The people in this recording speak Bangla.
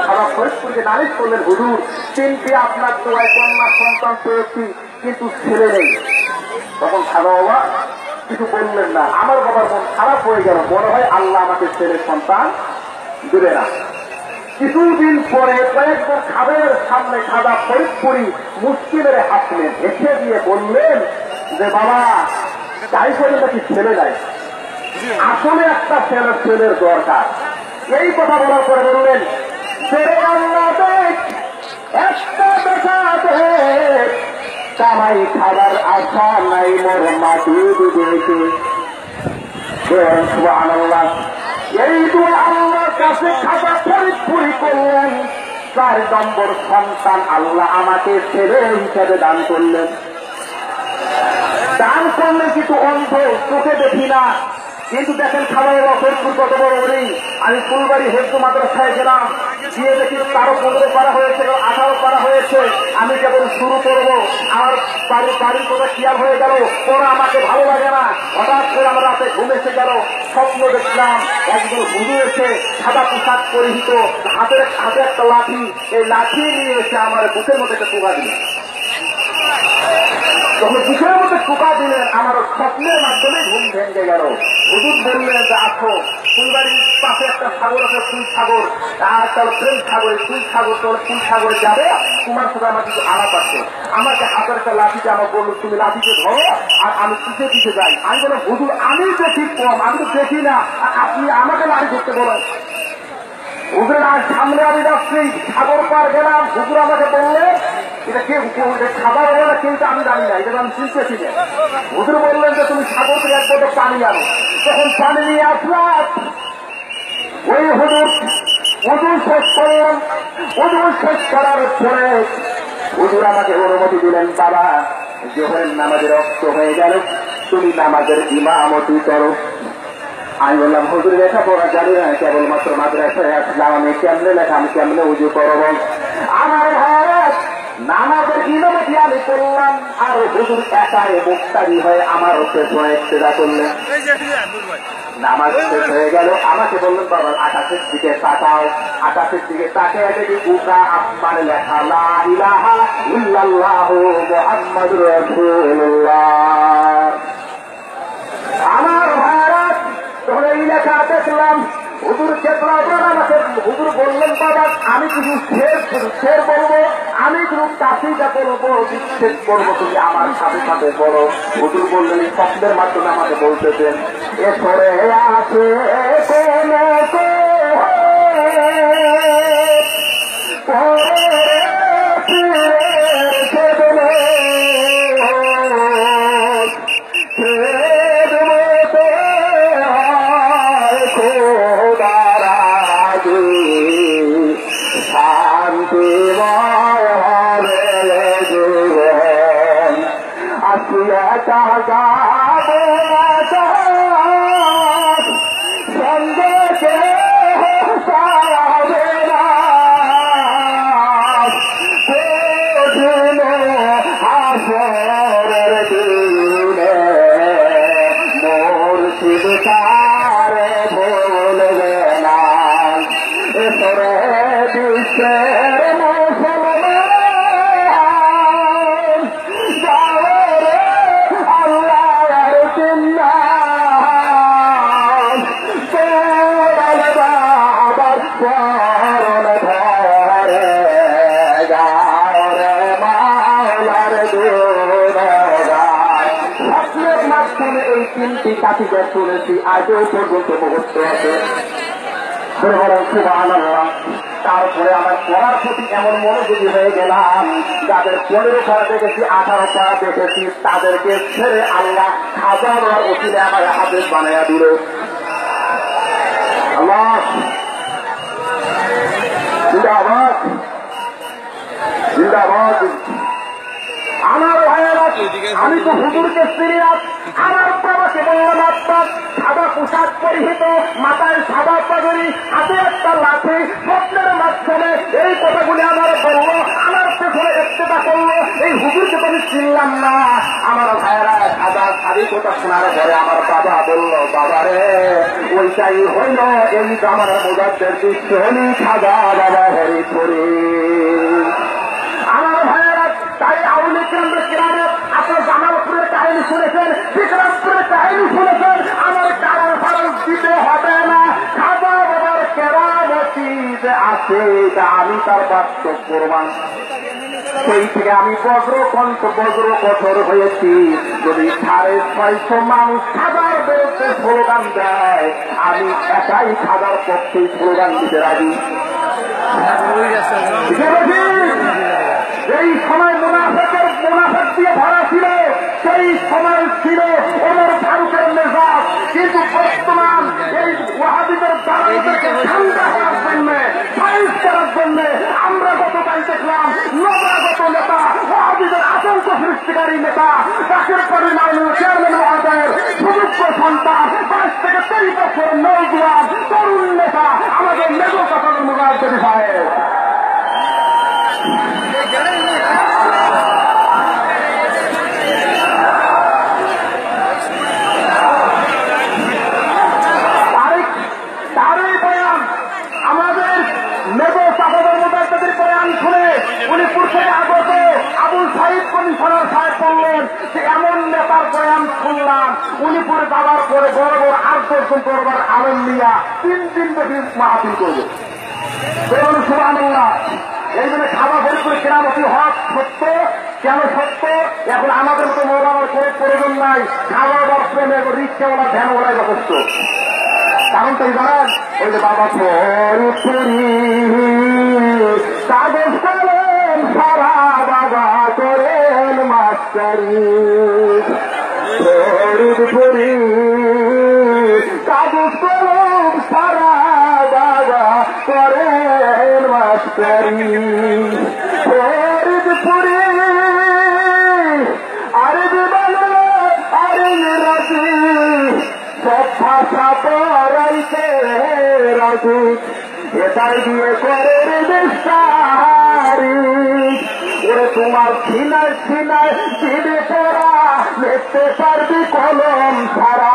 খারাপ ফরিদপুরকে নালিশ করলেন, হুজুর 3টি আপনার দোয়ায় কন্যা সন্তান পেয়েছি কিন্তু ছেলে নেই। তখন খাজা বাবা কিছু বললেন না। আমার বাবার মন খারাপ হয়ে গেল, মনে হয় আল্লাহ আমাকে ছেলে সন্তান দেবে না। কিছুদিন পরে কয়েকজন খাদের সামনে খাজা ফরিদপুরি মুষ্টি মেরে হাসলেন, হেসে দিয়ে বললেন যে বাবা তাই করে নাকি ছেলে নাই, আসলে একটা ছেলের দরকার। এই কথা বলার পরে বললেন যে আল্লাহ দেখ একটা দেখা দেখ, কামাই খাবার আশা নাই মোর মাটি দিয়েছে। সুবহানাল্লাহ। এই দোয়া আল্লাহর কাছে খাজা ফরিদপুরি করলেন। 4 নম্বর সন্তান আল্লাহ আমাকে ছেলে হিসাবে দান করলেন। দান করলে কিন্তু অন্ধ, চোখে দেখি না, কিন্তু দেখেন খাবার ফরিদপুর কত বড় বলি। আমি ফুলবাড়ি হেফজ মাদ্রাসায় গেলাম, গিয়ে দেখি 15 করা হয়েছে, 18 করা হয়েছে। আমি কেবল শুরু করব, আমার বাড়ির কথা খেয়াল হয়ে গেল, ওরা আমাকে ভালো লাগে না। হঠাৎ করে আমার রাতে ঘুম এসে গেল, স্বপ্ন দেখলাম একজন হুজুর এসে সাদা পোশাক পরিহিত, হাতে একটা লাঠি, এই লাঠি নিয়ে এসে আমার বুকের মধ্যে একটা টোকা দিল। যখন বুকের মধ্যে টোকা দিলেন আমার স্বপ্নের মাধ্যমে ঘুম ভেঙে গেল। হুজুর বললেন যে আসো, ফুলবাড়ির পাশে একটা সাগর আছে, ফুল সাগর, আর তার প্রেম সাগরে, ফুল সাগর, তোর ফুল সাগরে যাবে, তোমার সাথে আমার কিছু আলাপ আছে। আমাকে হাতের একটা লাঠিতে আমার বললো তুমি লাঠিতে ধরো আর আমি পিছিয়ে পিছিয়ে যাই। আমি বললাম হুজুর আমি দেখি কম, আমি তো দেখি না, আর আপনি আমাকে লাঠি ধরতে বলেন। হুজুরের আর সামনে আমি যাচ্ছি, সাগর পার গেলাম, হুজুর আমাকে বললেন এটা কে খাবার হবে না, কিন্তু আমি জানি না, এটা আমি চিনতেছি না। হুজুর বললেন যে তুমি সাগর থেকে এক বোতল পানি আনো। তখন পানি নিয়ে আসলাম, ওই হুজুর শেষ করলাম। হুজুর শেষ করার পরে হুজুর আমাকে অনুমতি দিলেন, বাবা জোহরের নামাজের রক্ত হয়ে গেল, তুমি নামাজের ইমামতি করো। আমি বললাম হুজুর লেখাপড়া জানি না, কেবলমাত্র মাদ্রাসায় আসলাম, আমি কেমনে লেখা, আমি কেমনে উজু করব। আমার ভারত নামাজের ইমামতি আমি করলাম, আর হুজুর একাই মুক্তারি হয়ে আমার শেষ হয়ে ইক্তেদা করলেন। নামাজ শেষ হয়ে গেল, আমাকে বললেন বাবা আকাশের দিকে তাকাও। আকাশের দিকে তাকিয়ে দেখি উকা আসমান লেখা লা ইলাহা ইল্লাল্লাহু মুহাম্মাদুর রাসূলুল্লাহ। আমার ভারত তখন এই লেখা দেখলাম। হুজুর চেতনা আমাকে হুজুর বললেন বাবা আমি কিছু শের বলবো, আমি কিছু কাশিটা বলবো, বিচ্ছেদ করবো, তুমি আমার সাথে সাথে বলো। হুজুর বললেন এই শব্দের মাধ্যমে আমাকে বলতেছেন এরপরে আছে কাঠিটা শুনেছি, আজও পর্যন্ত মুহূর্ত আছে। সুবহানাল্লাহ। তারপরে আমার পড়ার প্রতি এমন মনোযোগী হয়ে গেলাম, যাদের 15 পারা দেখেছি, 18 পারা দেখেছি, তাদেরকে ছেড়ে আল্লাহ হাজার ওসিলে আমার হাফেজ বানাইয়া দিল। আল্লাহ জিন্দাবাদ, জিন্দাবাদ। আমার ভাইয়েরা আমি তো হুজুরকে চিনি না, আমার বাবাকে বললাম আপনার সাদা পোশাক পরিহিত, মাথায় সাদা পাগড়ি, হাতে একটা লাঠি, স্বপ্নের মাধ্যমে এই কথাগুলি আমার বললো, আমার পেছনে ইক্তেদা করলো। এই হুজুরকে তো আমি চিনলাম না। আমার ভাইয়েরা সাদা শাড়ি কথা শোনার পরে আমার বাবা বলল বাবা রে ওইটাই হইল এই জামার মুজাদ্দের দৃশ্য হলি সাদা বাবা হল। করে। আমার ভাইয়েরা, তাই আউলি কেন্দ্র গ্রামে আপনার জামালপুরের কাহিনী শুনেছেন, বিক্রমপুরের কাহিনী শুনেছেন। আমার কারণ খরচ দিতে হবে না, খাজা বাবার কেরামতি যে আছে তা আমি তার বাস্তব প্রমাণ। সেই থেকে আমি বজ্র কঠোর হয়েছি। যদি 650 মানুষ খাজার বিরুদ্ধে স্লোগান দেয়, আমি একাই খাজার পক্ষে স্লোগান দিতে রাজি। এই সময় মুনাফেক দিয়ে ভরা ছিল, সেই সময় ছিল ওমর ফারুকের মেজাজ। কিন্তু বর্তমান এই ওয়াহাবিদের দালালদেরকে ঠান্ডা করার জন্য, ফাইজ করার জন্য আমরা গতকাল দেখলাম নবাগত নেতা, ওয়াহাবিদের আতঙ্ক সৃষ্টিকারী নেতা জাকির পরি মামুনুল চেয়ারম্যান মহোদয়ের সুযোগ্য সন্তান 22 থেকে 23 বছর নওজোয়ান তরুণ নেতা আমাদের মেজর কাকার মুজাহিদ সাহেব। তারই বয়ান, আমাদের মেজর কাকার মুজাহিদের বয়ান শুনে উনিপুর থেকে আগত আবুল সাইদ কমিশনার সাহেব বললেন যে এমন নেতার বয়ান শুনলাম, উনিপুরে যাবার পরে বড় বড় 8 দর্শন করবার আলম নিয়া 3 দিন ব্যাপী মাহফিল করবে। বলুন সুবহানাল্লাহ। এই জন্য খাওয়া ফরিদপুর কেরামতি হক সত্য। কেন সত্য? এখন আমাদের মতো মৌলানার কোনো প্রয়োজন নাই, খাওয়া প্রেমে রিক্সাওয়ালা ভ্যানওয়ালাই যথেষ্ট। কারণ তো জানেন, ওই যে বাবা ফরিদপুরি কাগজ কলম সারা বাবা করেন মাস্টারি, ফরিদপুরি কাগজ কলম সারা বাবা করেন মাস্টারি, ফরিদপুরি আরবি বাংলা আর ইংরাজি সব ভাষা পড়াইতে রাজি, এটাই দিয়ে করে বিস্তারি। ওরে তোমার ছিনায় দিবে পড়া, লিখতে পারবি কলম ছাড়া।